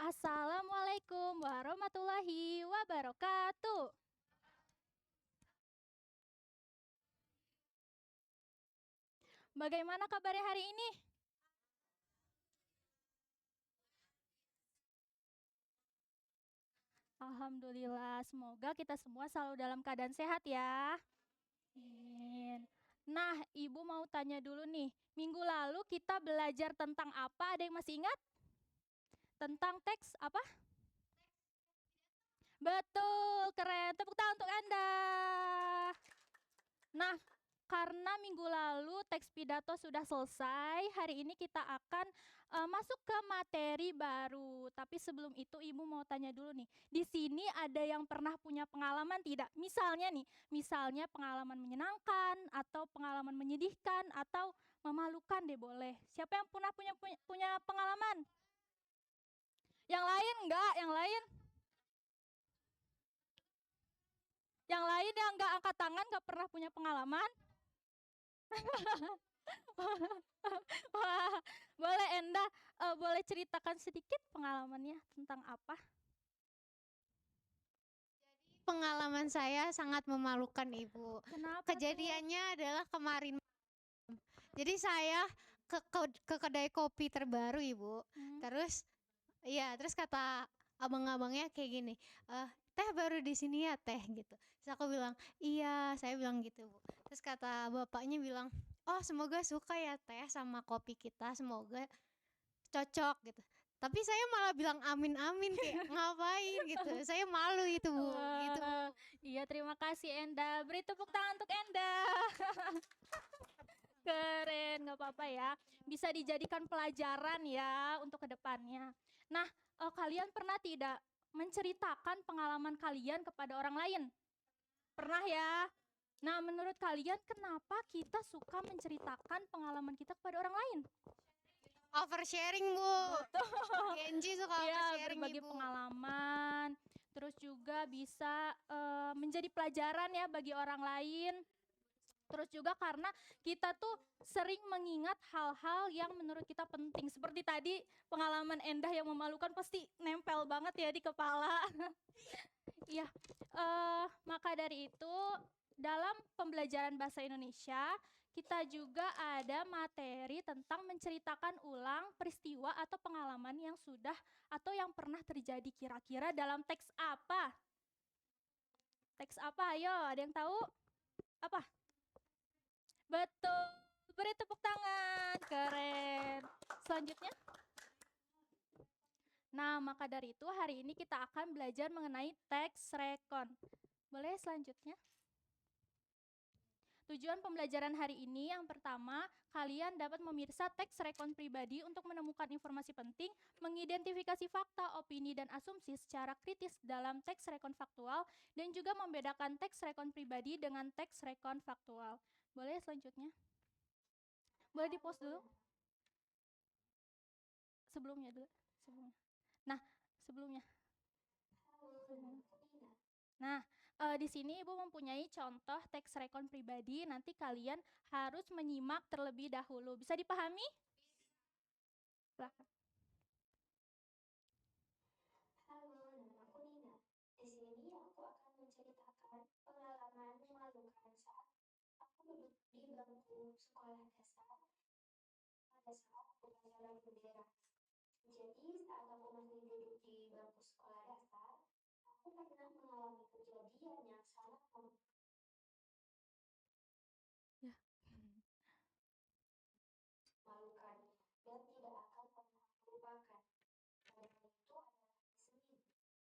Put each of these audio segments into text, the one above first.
Assalamualaikum warahmatullahi wabarakatuh. Bagaimana kabarnya hari ini? Alhamdulillah, semoga kita semua selalu dalam keadaan sehat ya. Amin. Nah, Ibu mau tanya dulu nih. Minggu lalu kita belajar tentang apa? Ada yang masih ingat? Tentang teks apa? Betul, keren. Tepuk tangan untuk Anda. Nah, karena minggu lalu teks pidato sudah selesai, hari ini kita akan masuk ke materi baru. Tapi sebelum itu Ibu mau tanya dulu nih. Di sini ada yang pernah punya pengalaman tidak? Misalnya pengalaman menyenangkan atau pengalaman menyedihkan atau memalukan deh boleh. Siapa yang pernah punya pengalaman? Yang lain enggak? Yang lain yang enggak angkat tangan enggak pernah punya pengalaman? Wah, boleh Enda, boleh ceritakan sedikit pengalamannya tentang apa? Pengalaman saya sangat memalukan, Ibu. Kenapa tuh? Kejadiannya adalah kemarin. Jadi saya ke kedai kopi terbaru, Ibu. Hmm. Terus kata abang-abangnya kayak gini, teh baru di sini ya teh gitu. Terus aku bilang, iya, saya bilang gitu, Bu. Terus kata bapaknya bilang, oh semoga suka ya teh sama kopi kita, semoga cocok gitu. Tapi saya malah bilang amin amin kayak ngapain gitu. Saya malu itu, Bu. Gitu, Bu. Wah, iya terima kasih Enda. Beri tepuk tangan untuk Enda. Keren, nggak apa-apa ya. Bisa dijadikan pelajaran ya untuk kedepannya. Nah, kalian pernah tidak menceritakan pengalaman kalian kepada orang lain? Pernah ya? Nah, menurut kalian kenapa kita suka menceritakan pengalaman kita kepada orang lain? Oversharing, Bu. Betul. Genji suka Iya, oversharing, berbagi Ibu. pengalaman, terus juga bisa menjadi pelajaran ya bagi orang lain. Terus juga karena kita tuh sering mengingat hal-hal yang menurut kita penting. Seperti tadi pengalaman Endah yang memalukan pasti nempel banget ya di kepala. Iya, maka dari itu dalam pembelajaran bahasa Indonesia kita juga ada materi tentang menceritakan ulang peristiwa atau pengalaman yang sudah atau yang pernah terjadi kira-kira dalam teks apa? Teks apa? Ayo, ada yang tahu? Apa? Betul. Beri tepuk tangan. Keren. Selanjutnya. Nah, maka dari itu hari ini kita akan belajar mengenai teks rekon. Boleh selanjutnya? Tujuan pembelajaran hari ini yang pertama, kalian dapat memirsa teks rekon pribadi untuk menemukan informasi penting, mengidentifikasi fakta, opini, dan asumsi secara kritis dalam teks rekon faktual, dan juga membedakan teks rekon pribadi dengan teks rekon faktual. Boleh selanjutnya? Boleh di-pause dulu? Sebelumnya dulu. Sebelumnya. Nah, sebelumnya. Nah, di sini Ibu mempunyai contoh teks rekon pribadi. Nanti kalian harus menyimak terlebih dahulu. Bisa dipahami? Silakan. Halo, namaku Nina. Di sini aku akan menceritakan pengalaman memalukan saat aku duduk di bangku sekolah dasar pada saat upacara bendera. Jadi saat aku masih duduk di bangku sekolah dasar, aku pernah mengalami kejadian yang sangat Ya. memalukan dan tidak akan pernah aku lupakan. Karena itu adalah seni.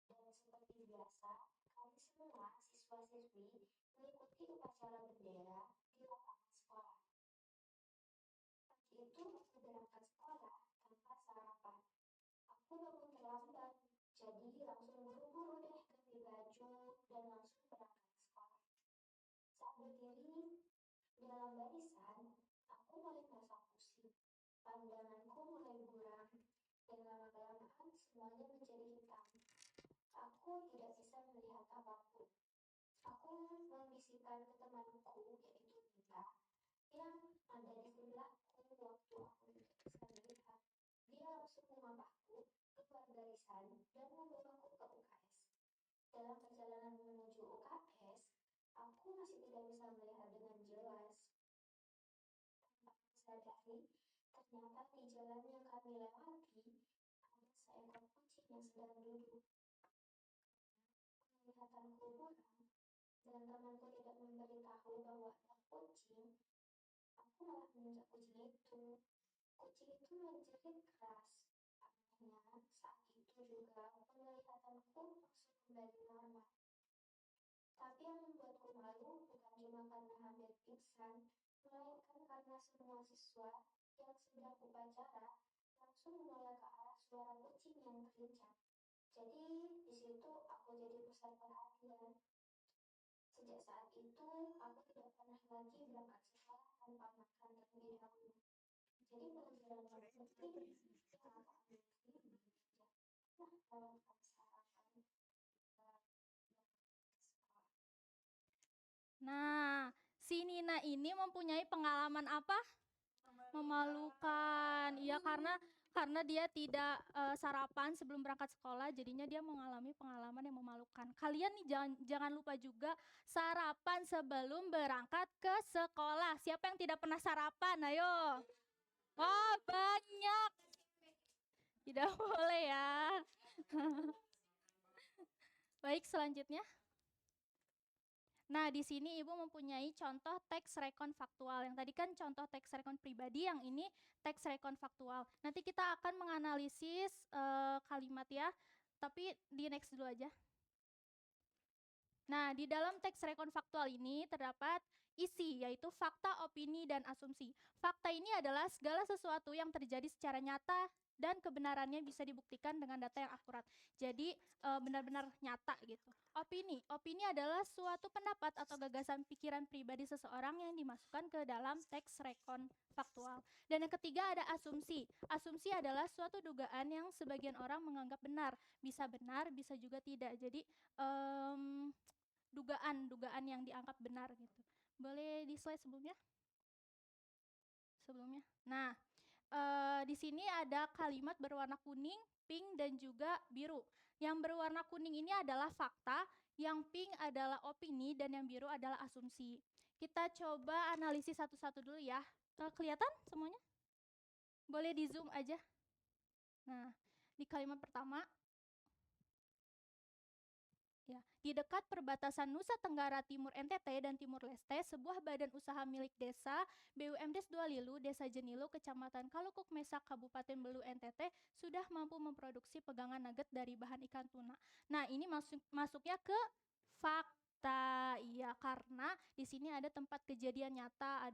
Dan seperti biasa, kami semua siswa-siswi mengikuti upacara bendera di lapangan sekolah. Pagi itu aku berangkat sekolah tanpa sarapan. Aku bangun terlambat, jadi langsung buru-buru deh ganti baju dan langsung berangkat ke sekolah. Saat berdiri dalam barisan, aku mulai merasa pusing. Pandanganku mulai buram dan lama-kelamaan semuanya menjadi hitam. Aku tidak bisa melihat apapun. Aku membisikkan ke temanku, yaitu Mita, yang ada di sebelahku waktu aku tidak bisa melihat. Dia langsung mengapahku keluar barisan Dalam perjalanan menuju UKS, aku masih tidak bisa melihat dengan jelas. Tanpa sadari, ternyata di jalan yang kami lewati ada seekor kucing yang sedang duduk. Penglihatanku buram dan temanku tidak memberitahu bahwa ada kucing. Aku malah menginjak kucing itu. Kucing itu menjerit keras. Anehnya, saat itu juga penglihatanku langsung kembali normal. Tapi yang membuatku malu bukan cuma karena hampir pingsan, melainkan karena semua siswa yang sedang upacara langsung menoleh ke arah suara kucing yang terincang. Jadi di situ aku jadi pusat perhatian. Sejak saat itu, aku tidak pernah lagi berangkat sekolah tanpa makan terlebih dahulu. Jadi pelajaran paling penting yang aku ambil dari belajar. Nah, melakukan sarapan saat sekolah. Nah, si Nina ini mempunyai pengalaman apa? Memalukan. Iya, karena dia tidak sarapan sebelum berangkat sekolah, jadinya dia mengalami pengalaman yang memalukan. Kalian nih jangan lupa juga sarapan sebelum berangkat ke sekolah. Siapa yang tidak pernah sarapan? Ayo. Wah, banyak. Tidak boleh ya. Baik, selanjutnya. Nah, di sini Ibu mempunyai contoh teks rekon faktual. Yang tadi kan contoh teks rekon pribadi, yang ini teks rekon faktual. Nanti kita akan menganalisis kalimat ya, tapi di next dulu aja. Nah, di dalam teks rekon faktual ini terdapat isi, yaitu fakta, opini, dan asumsi. Fakta ini adalah segala sesuatu yang terjadi secara nyata dan kebenarannya bisa dibuktikan dengan data yang akurat. Jadi benar-benar nyata gitu. Opini adalah suatu pendapat atau gagasan pikiran pribadi seseorang yang dimasukkan ke dalam teks rekon faktual. Dan yang ketiga ada asumsi. Asumsi adalah suatu dugaan yang sebagian orang menganggap benar, bisa juga tidak. Jadi dugaan yang dianggap benar gitu. Boleh di slide sebelumnya? Nah, di sini ada kalimat berwarna kuning, pink, dan juga biru. Yang berwarna kuning ini adalah fakta, yang pink adalah opini, dan yang biru adalah asumsi. Kita coba analisis satu-satu dulu ya. Kelihatan semuanya? Boleh di zoom aja. Nah, di kalimat pertama, ya, di dekat perbatasan Nusa Tenggara Timur NTT dan Timur Leste, sebuah badan usaha milik desa BUMDes Dualilu, Desa Jenilu, Kecamatan Kalukuk Mesak, Kabupaten Belu NTT sudah mampu memproduksi pegangan nugget dari bahan ikan tuna. Nah, ini masuknya ke fakta. Iya, karena di sini ada tempat kejadian nyata,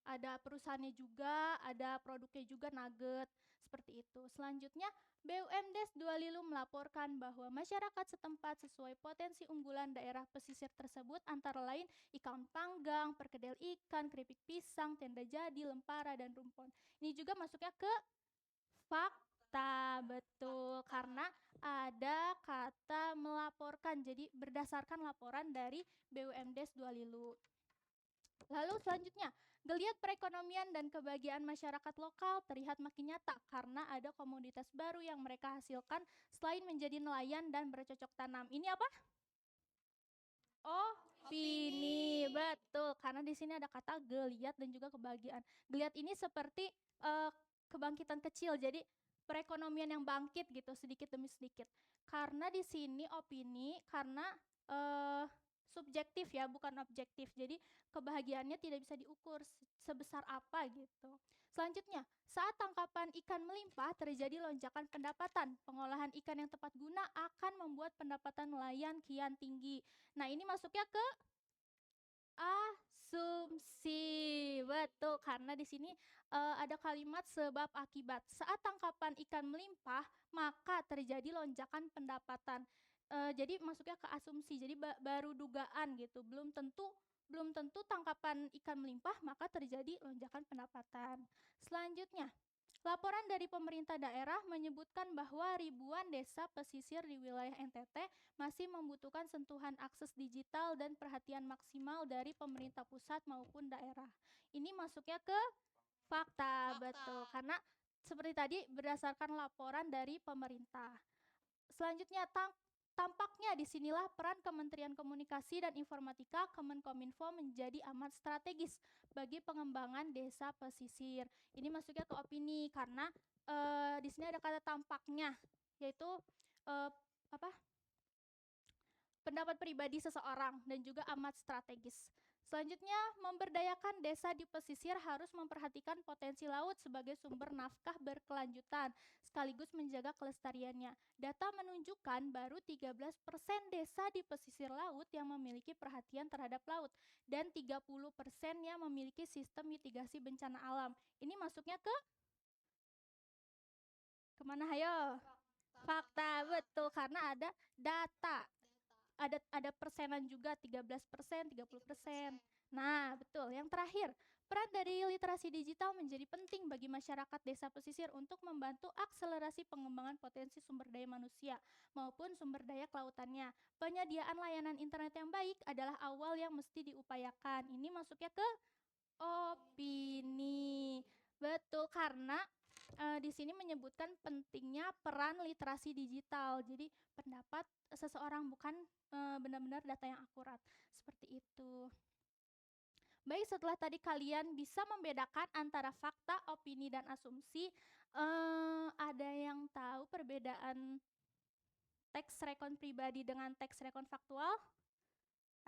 ada perusahaannya juga, ada produknya juga nugget, seperti itu. Selanjutnya, BUMDes Dualilu melaporkan bahwa masyarakat setempat sesuai potensi unggulan daerah pesisir tersebut antara lain ikan panggang, perkedel ikan, keripik pisang, tenda jadi, lempara, dan rumpon. Ini juga masuknya ke fakta, betul, karena ada kata melaporkan, jadi berdasarkan laporan dari BUMDes Dualilu. Lalu selanjutnya, geliat perekonomian dan kebahagiaan masyarakat lokal terlihat makin nyata karena ada komoditas baru yang mereka hasilkan selain menjadi nelayan dan bercocok tanam. Ini apa? Opini, betul. Karena di sini ada kata geliat dan juga kebahagiaan. Geliat ini seperti kebangkitan kecil, jadi perekonomian yang bangkit gitu sedikit demi sedikit. Karena di sini opini karena subjektif ya, bukan objektif. Jadi kebahagiaannya tidak bisa diukur sebesar apa gitu. Selanjutnya, saat tangkapan ikan melimpah terjadi lonjakan pendapatan. Pengolahan ikan yang tepat guna akan membuat pendapatan nelayan kian tinggi. Nah, ini masuknya ke asumsi, betul, karena di sini ada kalimat sebab akibat. Saat tangkapan ikan melimpah, maka terjadi lonjakan pendapatan. Jadi masuknya ke asumsi, jadi baru dugaan gitu, belum tentu tangkapan ikan melimpah maka terjadi lonjakan pendapatan. Selanjutnya, laporan dari pemerintah daerah menyebutkan bahwa ribuan desa pesisir di wilayah NTT masih membutuhkan sentuhan akses digital dan perhatian maksimal dari pemerintah pusat maupun daerah. Ini masuknya ke fakta, betul. Karena seperti tadi berdasarkan laporan dari pemerintah. Selanjutnya, tampaknya disinilah peran Kementerian Komunikasi dan Informatika Kemenkominfo menjadi amat strategis bagi pengembangan desa pesisir. Ini masuknya ke opini karena di sini ada kata tampaknya, yaitu eh, apa? Pendapat pribadi seseorang dan juga amat strategis. Selanjutnya, memberdayakan desa di pesisir harus memperhatikan potensi laut sebagai sumber nafkah berkelanjutan, sekaligus menjaga kelestariannya. Data menunjukkan baru 13% desa di pesisir laut yang memiliki perhatian terhadap laut dan 30% yang memiliki sistem mitigasi bencana alam. Ini masuknya ke kemana, hayo? Fakta, betul, karena ada data. Ada persenan juga 13%, 30%. Nah, betul. Yang terakhir, peran dari literasi digital menjadi penting bagi masyarakat desa pesisir untuk membantu akselerasi pengembangan potensi sumber daya manusia maupun sumber daya kelautannya. Penyediaan layanan internet yang baik adalah awal yang mesti diupayakan. Ini masuknya ke opini. Betul, karena di sini menyebutkan pentingnya peran literasi digital. Jadi pendapat seseorang bukan benar-benar data yang akurat. Seperti itu. Baik, setelah tadi kalian bisa membedakan antara fakta, opini, dan asumsi, ada yang tahu perbedaan teks rekon pribadi dengan teks rekon faktual?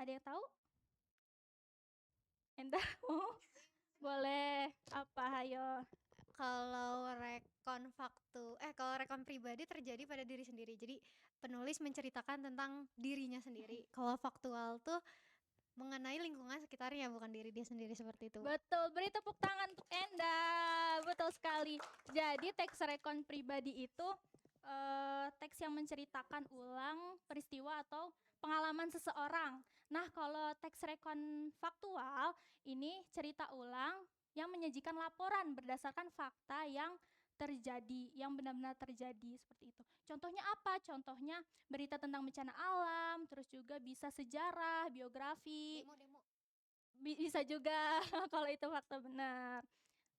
Ada yang tahu? Endah? Boleh. Apa, hayo? Kalau rekon pribadi terjadi pada diri sendiri. Jadi penulis menceritakan tentang dirinya sendiri. Kalau faktual tuh mengenai lingkungan sekitarnya, bukan diri dia sendiri, seperti itu. Betul, beri tepuk tangan untuk Enda. Betul sekali. Jadi teks rekon pribadi itu teks yang menceritakan ulang peristiwa atau pengalaman seseorang. Nah, kalau teks rekon faktual ini cerita ulang yang menyajikan laporan berdasarkan fakta yang terjadi, yang benar-benar terjadi, seperti itu. Contohnya apa? Contohnya berita tentang bencana alam, terus juga bisa sejarah, biografi. Demo. Bisa juga kalau itu fakta benar.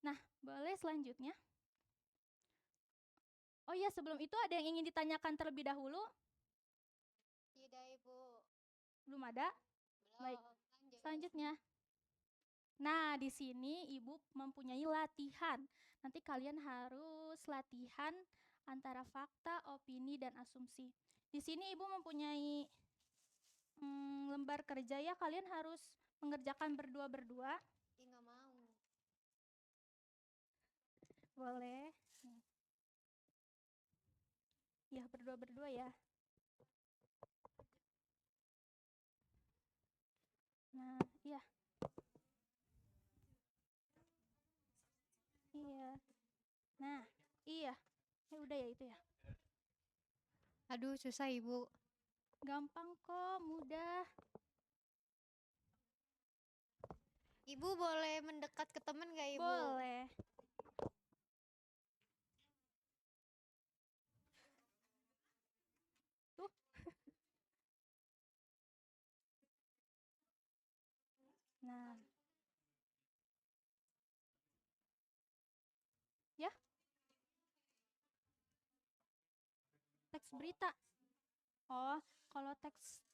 Nah, boleh selanjutnya. Oh iya, sebelum itu ada yang ingin ditanyakan terlebih dahulu? Tidak, Ibu. Belum ada? Baik, Lanjut. selanjutnya. Nah, di sini Ibu mempunyai latihan. Nanti kalian harus latihan antara fakta, opini, dan asumsi. Di sini Ibu mempunyai lembar kerja ya, kalian harus mengerjakan berdua-berdua. Nggak mau. Boleh. Ya, berdua-berdua ya. Nah, iya. Iya. Nah, iya. Ya udah ya itu ya. Aduh, susah, Ibu. Gampang kok, mudah. Ibu boleh mendekat ke teman nggak, Ibu? Boleh. Tuh. Nah. Ya. Teks berita. Oh, kalau teks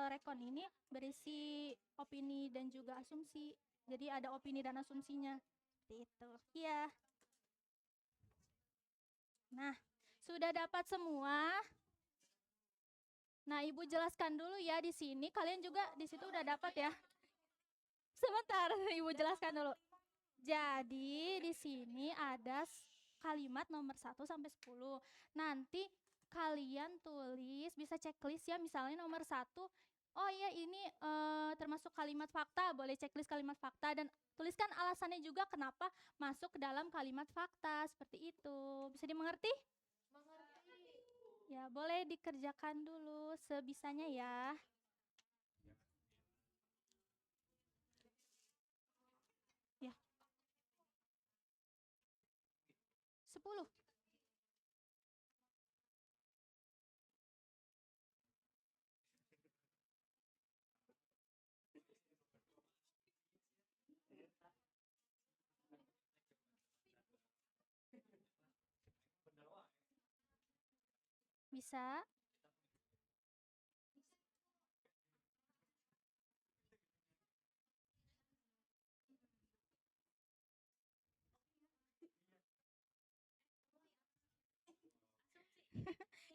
rekon ini berisi opini dan juga asumsi. Jadi ada opini dan asumsinya. Seperti itu. Iya. Nah, sudah dapat semua? Nah, Ibu jelaskan dulu ya di sini. Kalian juga di situ udah dapat ya? Sebentar, Ibu jelaskan dulu. Jadi di sini ada kalimat nomor 1 sampai 10. Nanti kalian tulis, bisa checklist ya, misalnya nomor 1. Oh iya, ini termasuk kalimat fakta, boleh checklist kalimat fakta dan tuliskan alasannya juga kenapa masuk ke dalam kalimat fakta, seperti itu. Bisa dimengerti? Ya, boleh dikerjakan dulu sebisanya ya. Ya. 10. Bisa?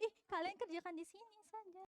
Ih, kalian kerjakan di sini saja.